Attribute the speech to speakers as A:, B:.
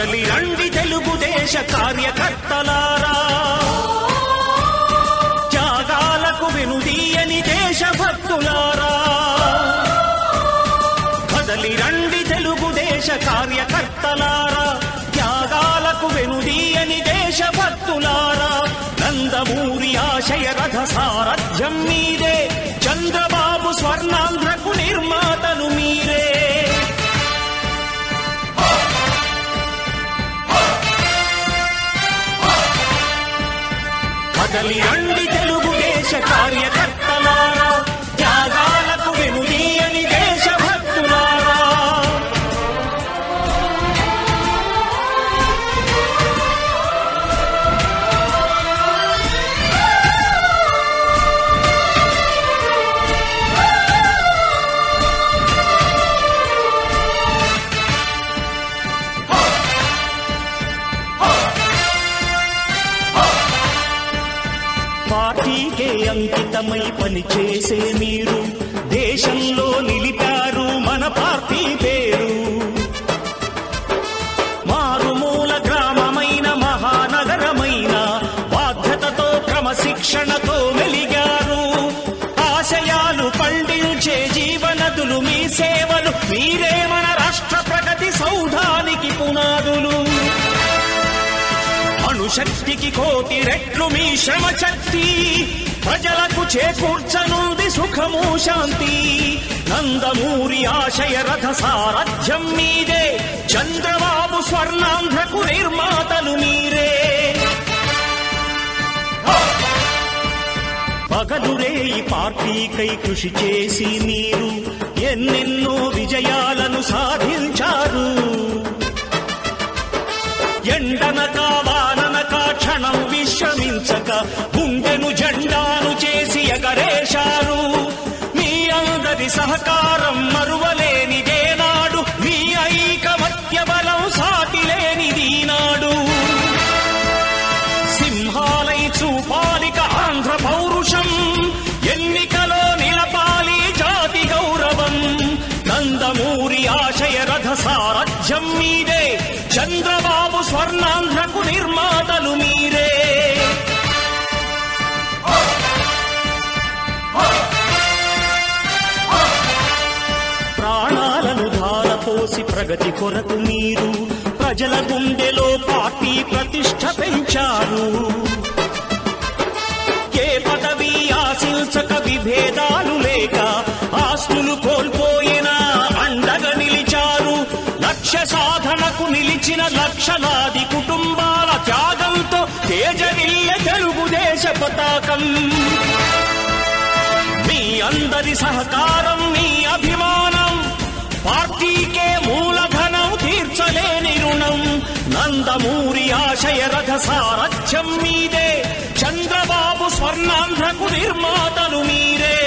A: కదలి రండి తెలుగుదేశ కార్యకర్తలారా, త్యాగాలకు వెనుదీయని దేశభక్తులారా. కదలి రండి తెలుగుదేశ కార్యకర్తలారా, త్యాగాలకు వెనుదీయని దేశభక్తులారా. నందమూరి ఆశయ రథ సారథ్యం మీదే, చంద్రబాబు స్వర్ణాంధ్రకు నిర్మాతలు మీరే. కదలి రండి తెలుగుదేశ కార్యకర్తలారా, త్యాగాలకు వెనుదీయని దేశభక్తులారా. పార్టీకే అంకితమై పనిచేసే మీరు దేశంలో నిలిపారు మన పార్టీ పేరు. మారుమూల గ్రామమైన మహానగరమైన బాధ్యతతో క్రమశిక్షణతో మెలిగారు. ఆశయాలు పండించే జీవనదులు మీ సేవలు, మీరే మన రాష్ట్ర ప్రగతి సౌధానికి పునాదులు. అణుశక్తికి కోటి రెట్లు మీ శ్రమ శక్తి, ప్రజలకు చేకూర్చనుంది సుఖము శాంతి. నందమూరి ఆశయ రథ సారథ్యం మీదే, చంద్రబాబు స్వర్ణాంధ్రకు నిర్మాతలు మీరే. పగలురేయి పార్టీకై కృషి చేసి మీరు ఎన్నెన్నో విజయాలను సాధించారు. ఎండనక వాననక క్షణం విశ్రమించక గుండెను జెండాను చేసి ఎగరేశారు. మీ అందరి సహకారం మరువలేనిదేనాడు, మీ ఐకమత్య బలం సాటిలేనిదీనాడు. సింహాలై చూపాలిక ఆంధ్ర పౌరుషం, ఎన్నికలో నిలపాలి జాతి గౌరవం. నందమూరి ఆశయ రథ సారథ్యం మీదే, చంద్రబాబు స్వర్ణాంధ్రకు నిర్మాతలు మీరే. ప్రాణాలను ధారపోసి ప్రగతి కొరకు మీరు ప్రజల గుండెలో పార్టీ ప్రతిష్ఠ పెంచారు. ఏ పదవి ఆశించక విభేదాలు లేక ఆస్తులు కోల్పోయినా అండగా నిలిచారు. లక్ష్య సాధనకు నిలిచిన లక్షలాది కుటుంబాల త్యాగంతో తేజరిల్లె తెలుగుదేశ పతాకం. మీ అందరి సహకారం, మీ అభిమానం, పార్టీకే మూలధనం, తీర్చలేని రుణం. నందమూరి ఆశయ రథ సారథ్యం మీదే, చంద్రబాబు స్వర్ణాంధ్రకు నిర్మాతలు మీరే.